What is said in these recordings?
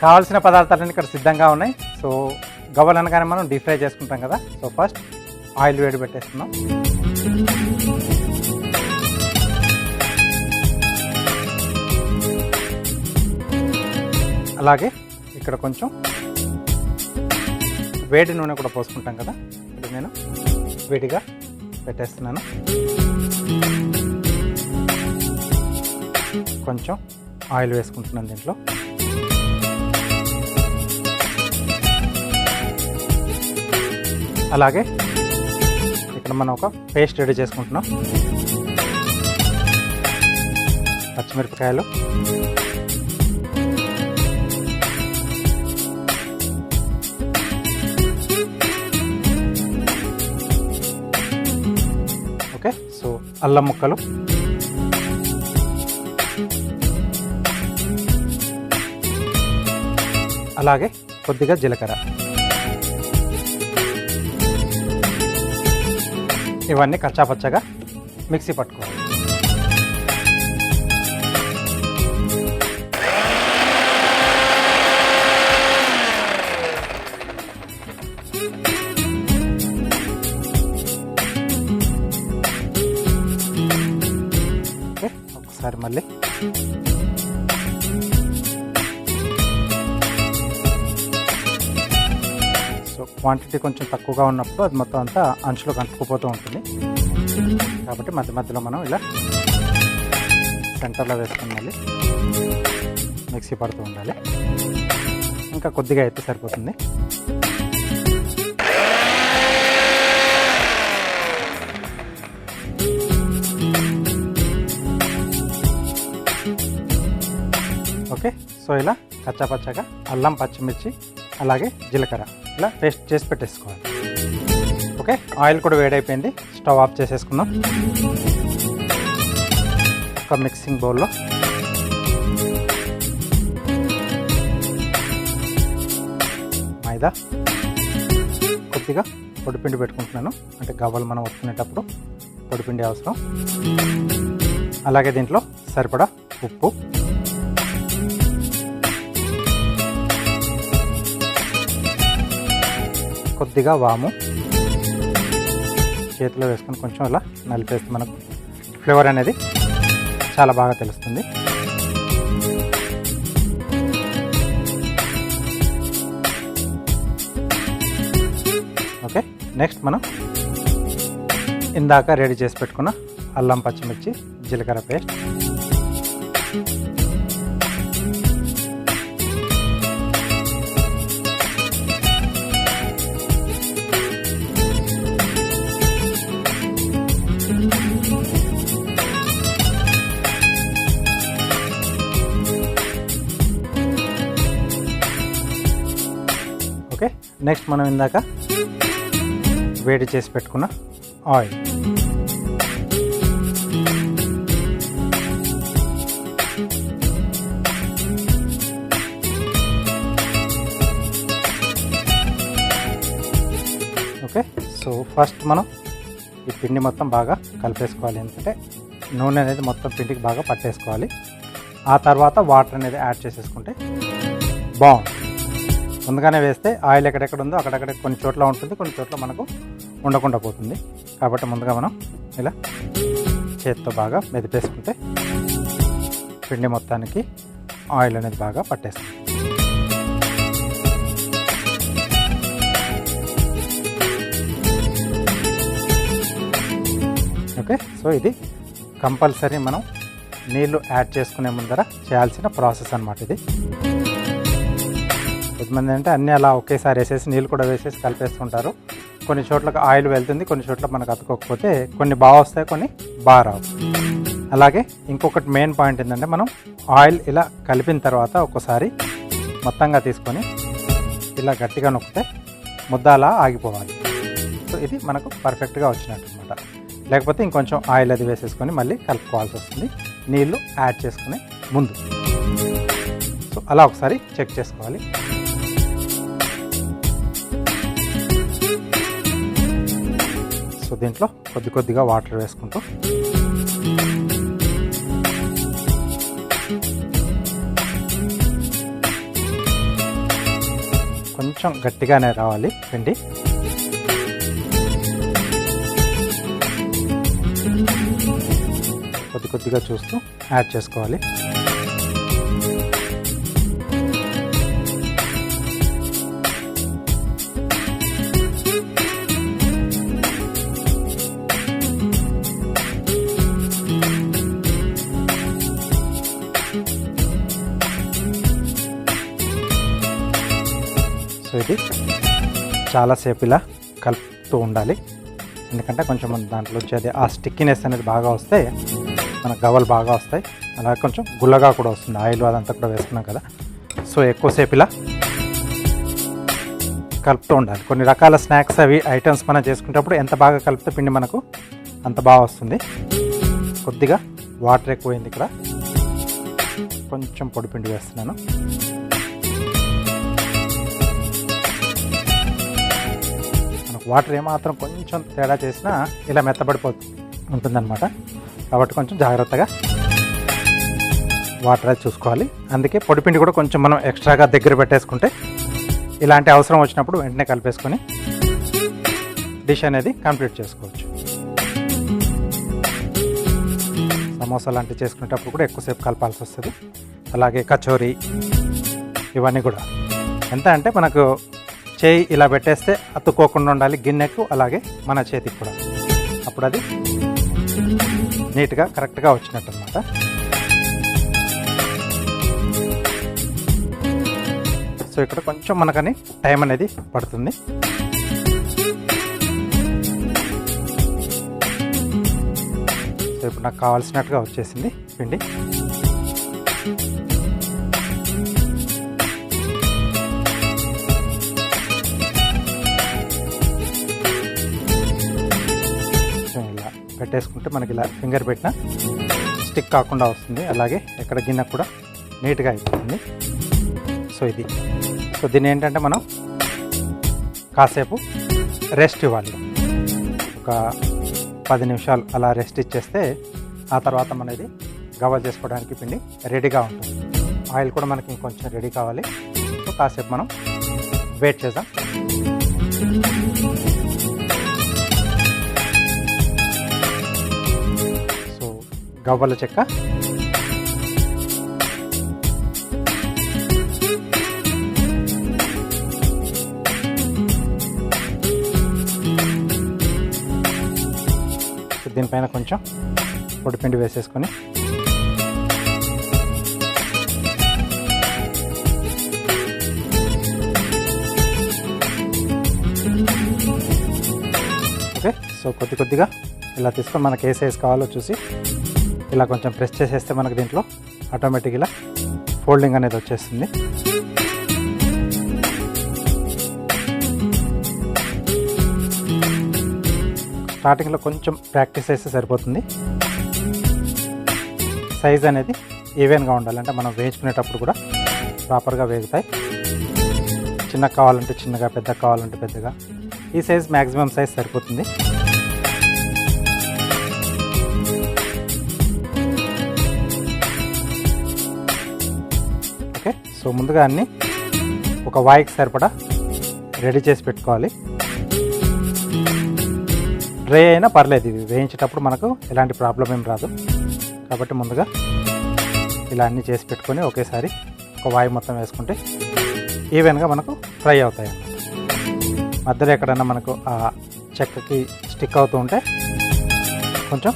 కావాల్సిన పదార్థాలన్నీ ఇక్కడ సిద్ధంగా ఉన్నాయి. సో గవ్వలు అనగానే మనం డీప్ ఫ్రై చేసుకుంటాం కదా. సో ఫస్ట్ ఆయిల్ వేడి పెట్టేస్తున్నాం. అలాగే ఇక్కడ కొంచెం వేడి నూనె కూడా పోసుకుంటాం కదా. ఇప్పుడు నేను వేడిగా పెట్టేస్తున్నాను. కొంచెం ఆయిల్ వేసుకుంటున్నాను దీంట్లో. అలాగే ఇక్కడ మనం ఒక పేస్ట్ రెడీ చేసుకుంటున్నాం. పచ్చిమిరపకాయలు, ఓకే. సో అల్లం ముక్కలు, అలాగే కొద్దిగా జీలకర్ర, ఇవన్నీ కచ్చాపచ్చగా మిక్సీ పట్టుకోవాలి. ఓకే, ఒకసారి మళ్ళీ క్వాంటిటీ కొంచెం తక్కువగా ఉన్నప్పుడు అది మొత్తం అంతా అంచులో కంటుకుపోతూ ఉంటుంది. కాబట్టి మధ్య మధ్యలో మనం ఇలా సెంటర్లో వేసుకుని మళ్ళీ మిక్సీ పడుతూ ఉండాలి. ఇంకా కొద్దిగా అయితే సరిపోతుంది. ఓకే. సో ఇలా కచ్చాపచ్చగా అల్లం, పచ్చిమిర్చి, అలాగే జీలకర్ర ఇలా పేస్ట్ చేసి పెట్టేసుకోవాలి. ఓకే, ఆయిల్ కూడా వేడైపోయింది. స్టవ్ ఆఫ్ చేసేసుకుందాం. ఒక మిక్సింగ్ బౌల్లో మైదా, కొద్దిగా పొడిపిండి పెట్టుకుంటున్నాను. అంటే గవ్వలు మనం వస్తునేటప్పుడు పొడిపిండి అవసరం. అలాగే దీంట్లో సరిపడా ఉప్పు, కొద్దిగా వాము చేతిలో వేసుకొని కొంచెం అలా నలిపేస్తే మనకు ఫ్లేవర్ అనేది చాలా బాగా తెలుస్తుంది. ఓకే, నెక్స్ట్ మనం ఇందాక రెడీ చేసి పెట్టుకున్న అల్లం, పచ్చిమిర్చి, జీలకర్ర పేస్ట్, ఓకే. నెక్స్ట్ మనం ఇందాక వేడి చేసి పెట్టుకున్న ఆయిల్, ఓకే. సో ఫస్ట్ మనం ఈ పిండి మొత్తం బాగా కలిపేసుకోవాలి. ఎందుకంటే నూనె అనేది మొత్తం పిండికి బాగా పట్టేసుకోవాలి. ఆ తర్వాత వాటర్ అనేది యాడ్ చేసేసుకుంటే బాగుంటుంది. ముందుగానే వేస్తే ఆయిల్ ఎక్కడెక్కడ ఉందో అక్కడక్కడ కొన్ని చోట్ల ఉంటుంది, కొన్ని చోట్ల మనకు ఉండకుండా పోతుంది. కాబట్టి ముందుగా మనం ఇలా చేతితో బాగా మెదిపేసుకుంటే పిండి మొత్తానికి ఆయిల్ అనేది బాగా పట్టేస్తుంది. ఓకే. సో ఇది కంపల్సరీ మనం నీళ్ళు యాడ్ చేసుకునే ముందర చేయాల్సిన ప్రాసెస్ అన్నమాట ఇది. కొంతమంది అంటే అన్నీ అలా ఒకేసారి వేసేసి నీళ్ళు కూడా వేసేసి కలిపేస్తుంటారు. కొన్ని చోట్ల ఆయిల్ వెళ్తుంది, కొన్ని చోట్ల మనకు అతుకోకపోతే కొన్ని బాగా వస్తాయి, కొన్ని బాగా రావు. అలాగే ఇంకొకటి మెయిన్ పాయింట్ ఏంటంటే మనం ఆయిల్ ఇలా కలిపిన తర్వాత ఒక్కోసారి మొత్తంగా తీసుకొని ఇలా గట్టిగా నొక్కితే ముద్ద అలా ఆగిపోవాలి. సో ఇది మనకు పర్ఫెక్ట్గా వచ్చినట్టు అనమాట. లేకపోతే ఇంకొంచెం ఆయిల్ అది వేసేసుకొని మళ్ళీ కలుపుకోవాల్సి వస్తుంది నీళ్ళు యాడ్ చేసుకునే ముందు. సో అలా ఒకసారి చెక్ చేసుకోవాలి. సో దీంట్లో కొద్దిగా వాటర్ వేసుకుంటూ కొంచెం గట్టిగానే రావాలి పిండి. కొద్ది కొద్దిగా చూస్తూ యాడ్ చేసుకోవాలి. సో ఇది చాలాసేపు ఇలా కలుపుతూ ఉండాలి. ఎందుకంటే కొంచెం దాంట్లో వచ్చేది ఆ స్టిక్కినెస్ అనేది బాగా వస్తే మన గవ్వలు బాగా వస్తాయి. అలాగే కొంచెం గుల్లగా కూడా వస్తుంది, ఆయిల్ అదంతా కూడా వేసుకున్నాం కదా. సో ఎక్కువసేపు ఇలా కలుపుతూ ఉండాలి. కొన్ని రకాల స్నాక్స్ అవి ఐటమ్స్ మనం చేసుకునేటప్పుడు ఎంత బాగా కలిపితే పిండి మనకు అంత బాగా వస్తుంది. కొద్దిగా వాటర్ ఎక్కువైంది, ఇక్కడ కొంచెం పొడి పిండి వేస్తున్నాను. వాటర్ ఏమాత్రం కొంచెం తేడా చేసినా ఇలా ఉంటుందన్నమాట. కాబట్టి కొంచెం జాగ్రత్తగా వాటర్ అది చూసుకోవాలి. అందుకే పొడిపిండి కూడా కొంచెం మనం ఎక్స్ట్రాగా దగ్గర పెట్టేసుకుంటే ఇలాంటి అవసరం వచ్చినప్పుడు వెంటనే కలిపేసుకొని డిష్ అనేది కంప్లీట్ చేసుకోవచ్చు. సమోసా లాంటివి చేసుకునేటప్పుడు కూడా ఎక్కువసేపు కలపాల్సి వస్తుంది. అలాగే కచోరీ ఇవన్నీ కూడా ఎంత అంటే మనకు చేయి ఇలా పెట్టేస్తే అతుక్కోకుండా ఉండాలి గిన్నెకు, అలాగే మన చేతికి కూడా. అప్పుడు అది నీట్గా కరెక్ట్గా వచ్చినట్టు అనమాట. సో ఇక్కడ కొంచెం మనకని టైం అనేది పడుతుంది. సో ఇప్పుడు నాకు కావాల్సినట్టుగా వచ్చేసింది పిండి. పెట్టేసుకుంటే మనకి ఇలా ఫింగర్ పెట్టిన స్టిక్ కాకుండా వస్తుంది. అలాగే ఎక్కడ గిన్నె కూడా నీట్గా అయిపోతుంది. సో ఇది దీన్ని ఏంటంటే మనం కాసేపు రెస్ట్ ఇవ్వాలి. ఒక 10 నిమిషాలు అలా రెస్ట్ ఇచ్చేస్తే ఆ తర్వాత మనది గవ్వలు చేసుకోవడానికి పిండి రెడీగా ఉంటుంది. ఆయిల్ కూడా మనకి ఇంకొంచెం రెడీ కావాలి. సో కాసేపు మనం వెయిట్ చేద్దాం. గవ్వల చెక్క దీనిపైన కొంచెం పొడిపిండి వేసేసుకొని ఓకే. సో కొద్దిగా ఇలా తీసుకొని మనకి ఏ సైజ్ కావాలో చూసి ఇలా కొంచెం ప్రెస్ చేసేస్తే మనకు దీంట్లో ఆటోమేటిక్ ఇలా ఫోల్డింగ్ అనేది వచ్చేస్తుంది. స్టార్టింగ్లో కొంచెం ప్రాక్టీస్ చేస్తే సరిపోతుంది. సైజ్ అనేది ఈవెన్గా ఉండాలంటే మనం వేయించుకునేటప్పుడు కూడా ప్రాపర్గా వేగుతాయి. చిన్నగా కావాలంటే చిన్నగా, పెద్దగా కావాలంటే పెద్దగా. ఈ సైజ్ మ్యాక్సిమం సైజ్ సరిపోతుంది. సో ముందుగా అన్నీ ఒక వాయికి సరిపడా రెడీ చేసి పెట్టుకోవాలి. డ్రై అయినా పర్లేదు, ఇవి వేయించేటప్పుడు మనకు ఎలాంటి ప్రాబ్లం ఏం రాదు. కాబట్టి ముందుగా ఇలా అన్నీ చేసి పెట్టుకొని ఒకేసారి ఒక వాయి మొత్తం వేసుకుంటే ఈవెన్గా మనకు ఫ్రై అవుతాయి అన్నమాట. మధ్యలో ఎక్కడైనా మనకు ఆ చెక్కకి స్టిక్ అవుతూ ఉంటే కొంచెం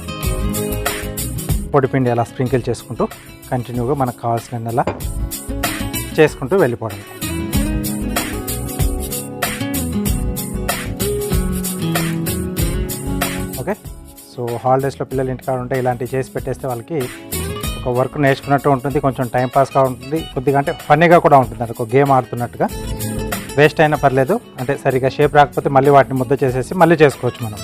పొడిపిండి అలా స్ప్రింకిల్ చేసుకుంటూ కంటిన్యూగా మనకు కావాల్సిన చేసుకుంటూ వెళ్ళిపోవడం. ఓకే. సో హాలిడేస్లో పిల్లలు ఇంటికాడ ఉంటే ఇలాంటివి చేసి పెట్టేస్తే వాళ్ళకి ఒక వర్క్ నేర్చుకున్నట్టు ఉంటుంది, కొంచెం టైంపాస్గా ఉంటుంది, కొద్దిగా అంటే ఫన్నీగా కూడా ఉంటుంది. అంటే ఒక గేమ్ ఆడుతున్నట్టుగా. వేస్ట్ అయినా పర్లేదు, అంటే సరిగా షేప్ రాకపోతే మళ్ళీ వాటిని ముద్ద చేసేసి మళ్ళీ చేసుకోవచ్చు మనం.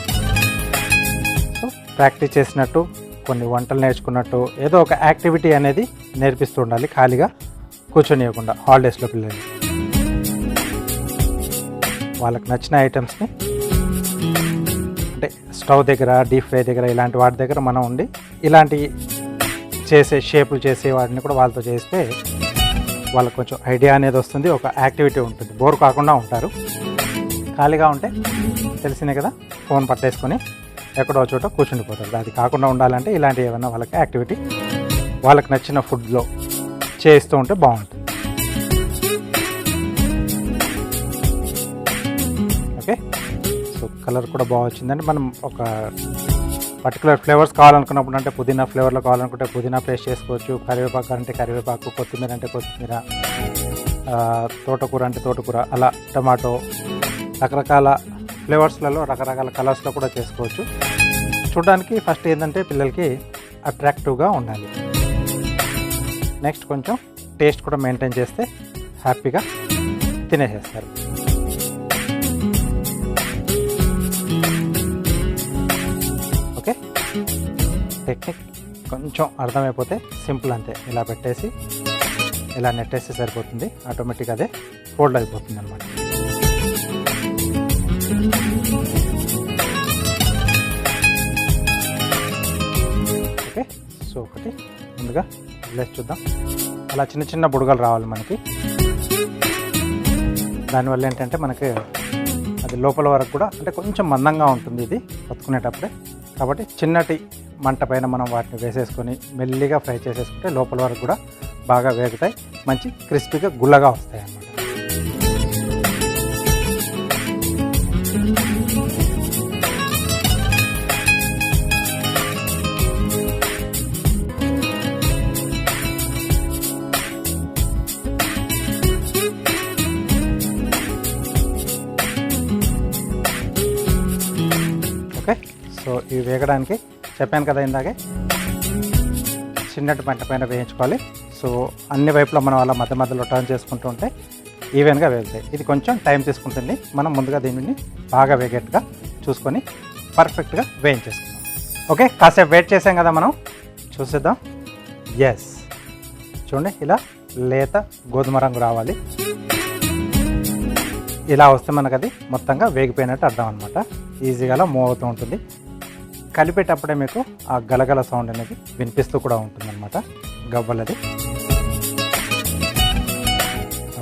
సో ప్రాక్టీస్ చేసినట్టు, కొన్ని వంటలు నేర్చుకున్నట్టు, ఏదో ఒక యాక్టివిటీ అనేది నేర్పిస్తూ ఉండాలి, ఖాళీగా కూర్చొనివ్వకుండా. హాలిడేస్లో పిల్లలు వాళ్ళకి నచ్చిన ఐటమ్స్ని అంటే స్టవ్ దగ్గర, డీప్ ఫ్రై దగ్గర, ఇలాంటి వాటి దగ్గర మనం ఉండి ఇలాంటి చేసే షేపులు చేసే వాటిని కూడా వాళ్ళతో చేస్తే వాళ్ళకి కొంచెం ఐడియా అనేది వస్తుంది, ఒక యాక్టివిటీ ఉంటుంది, బోర్ కాకుండా ఉంటారు. ఖాళీగా ఉంటే తెలిసినే కదా, ఫోన్ పట్టేసుకొని ఎక్కడో చోట కూర్చుండిపోతారు. అది కాకుండా ఉండాలంటే ఇలాంటి ఏమైనా వాళ్ళకి యాక్టివిటీ వాళ్ళకి నచ్చిన ఫుడ్లో చేస్తూ ఉంటే బాగుంటుంది. ఓకే, సో కలర్ కూడా బాగా వచ్చిందండి. మనం ఒక పర్టికులర్ ఫ్లేవర్స్ కావాలనుకున్నప్పుడు, అంటే పుదీనా ఫ్లేవర్లో కావాలనుకుంటే పుదీనా పేస్ట్ చేసుకోవచ్చు, కరివేపాకు అంటే కరివేపాకు, కొత్తిమీర అంటే కొత్తిమీర, తోటకూర అంటే తోటకూర, అలా టమాటో, రకరకాల ఫ్లేవర్స్లలో రకరకాల కలర్స్లో కూడా చేసుకోవచ్చు. చూడడానికి ఫస్ట్ ఏంటంటే పిల్లలకి అట్రాక్టివ్గా ఉండాలి. నెక్స్ట్ కొంచెం టేస్ట్ కూడా మెయింటైన్ చేస్తే హ్యాపీగా తినేసేస్తారు. ఓకే, టెక్నిక్ కొంచెం అర్థమైపోతే సింపుల్, అంతే. ఇలా పెట్టేసి ఇలా నెట్టేస్తే సరిపోతుంది, ఆటోమేటిక్గా అదే ఫోల్డ్ అయిపోతుంది అన్నమాట. ఓకే, సో ఒకటి ముందుగా వదిలేసి చూద్దాం. అలా చిన్న చిన్న బుడగలు రావాలి మనకి. దానివల్ల ఏంటంటే మనకి అది లోపల వరకు కూడా, అంటే కొంచెం మందంగా ఉంటుంది ఇది పట్టుకునేటప్పుడే, కాబట్టి చిన్నటి మంట పైన మనం వాటిని వేసేసుకొని మెల్లిగా ఫ్రై చేసేసుకుంటే లోపల వరకు కూడా బాగా వేగుతాయి, మంచి క్రిస్పీగా గుల్లగా వస్తాయి అన్నమాట. ఓకే, సో ఇవి వేగడానికి చెప్పాను కదా ఇందాకే, చిన్నటి మంట పైన వేయించుకోవాలి. సో అన్ని వైపులో మనం అలా మధ్య మధ్యలో టర్న్ చేసుకుంటూ ఉంటే ఈవెన్గా వేగుతాయి. ఇది కొంచెం టైం తీసుకుంటుంది, మనం ముందుగా దీనిని బాగా వేగేట్టుగా చూసుకొని పర్ఫెక్ట్గా వేయించేసుకుందాం. ఓకే, కాసేపు వెయిట్ చేసాం కదా, మనం చూసేద్దాం. ఎస్, చూడండి, ఇలా లేత గోధుమ రంగు రావాలి. ఇలా వస్తే మనకు అది మొత్తంగా వేగిపోయినట్టు అర్థం అనమాట. ఈజీగా మూవ్ అవుతూ ఉంటుంది. కలిపేటప్పుడే మీకు ఆ గలగల సౌండ్ అనేది వినిపిస్తూ కూడా ఉంటుంది అనమాట, గవ్వలది.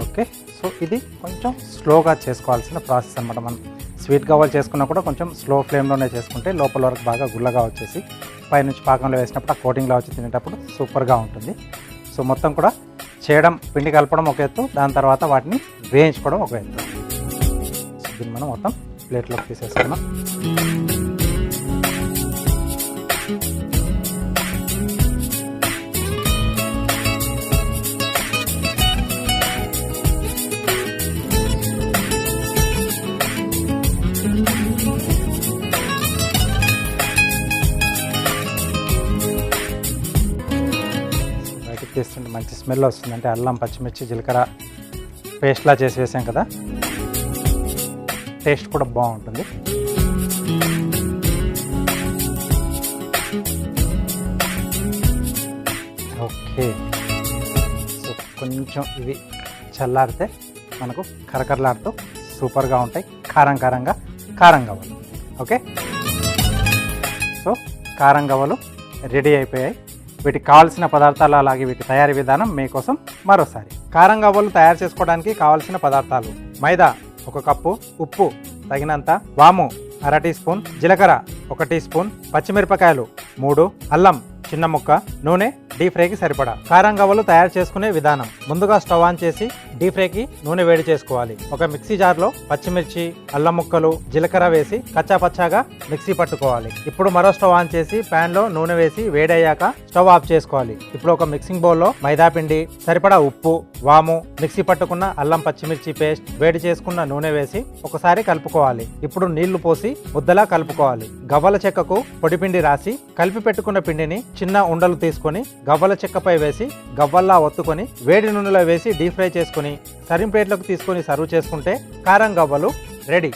ఓకే, సో ఇది కొంచెం స్లోగా చేసుకోవాల్సిన ప్రాసెస్ అనమాట. మనం స్వీట్ గవ్వలు చేసుకున్నా కూడా కొంచెం స్లో ఫ్లేమ్లోనే చేసుకుంటే లోపల వరకు బాగా గుల్లగా వచ్చేసి పైనుంచి పాకంలో వేసినప్పుడు ఆ కోటింగ్లో వచ్చి తినేటప్పుడు సూపర్గా ఉంటుంది. సో మొత్తం కూడా చేయడం, పిండి కలపడం ఒక ఎత్తు, దాని తర్వాత వాటిని వేయించుకోవడం ఒక ఎత్తు. సో దీన్ని మనం మొత్తం ప్లేట్లోకి తీసేసుకున్నాం. తీస్తుంటే మంచి స్మెల్ వస్తుంది, అంటే అల్లం, పచ్చిమిర్చి, జీలకర్ర పేస్ట్లా చేసి వేసాం కదా, టేస్ట్ కూడా బాగుంటుంది. ఓకే, సో కొంచెం ఇవి చల్లారితే మనకు కరకరలాడుతూ సూపర్గా ఉంటాయి, కారం గవ్వలు. ఓకే, సో కారం గవ్వలు రెడీ అయిపోయాయి. వీటికి కావాల్సిన పదార్థాలు, అలాగే వీటి తయారీ విధానం మీకోసం మరోసారి. కారం గవ్వలు తయారు చేసుకోవడానికి కావాల్సిన పదార్థాలు: మైదా 1 కప్పు, ఉప్పు తగినంత, వాము 1/2 టీ స్పూన్, జీలకర్ర 1 టీ స్పూన్, పచ్చిమిరపకాయలు 3, అల్లం చిన్న ముక్క, నూనె డీప్ ఫ్రైకి సరిపడా. కారం గవ్వలు తయారు చేసుకునే విధానం: ముందుగా స్టవ్ ఆన్ చేసి డీప్ ఫ్రైకి నూనె వేడి చేసుకోవాలి. ఒక మిక్సీ జార్లో పచ్చిమిర్చి, అల్లం ముక్కలు, జీలకర్ర వేసి కచ్చా పచ్చాగా మిక్సీ పట్టుకోవాలి. ఇప్పుడు మరో స్టవ్ ఆన్ చేసి ప్యాన్ లో నూనె వేసి వేడయ్యాక స్టవ్ ఆఫ్ చేసుకోవాలి. ఇప్పుడు ఒక మిక్సింగ్ బౌల్లో మైదా పిండి, సరిపడా ఉప్పు, వాము, మిక్సీ పట్టుకున్న అల్లం పచ్చిమిర్చి పేస్ట్, వేడి చేసుకున్న నూనె వేసి ఒకసారి కలుపుకోవాలి. ఇప్పుడు నీళ్లు పోసి ముద్దలా కలుపుకోవాలి. గవ్వల చెక్కకు పొడిపిండి రాసి కలిపి పెట్టుకున్న పిండిని చిన్న ఉండలు తీసుకొని గవ్వల చెక్కపై వేసి గవ్వల్లా ఒత్తుకొని వేడి నూనెలో వేసి డీప్ ఫ్రై చేసుకుని సర్వింగ్ ప్లేట్లకు తీసుకొని సర్వ్ చేసుకుంటే కారం గవ్వలు రెడీ.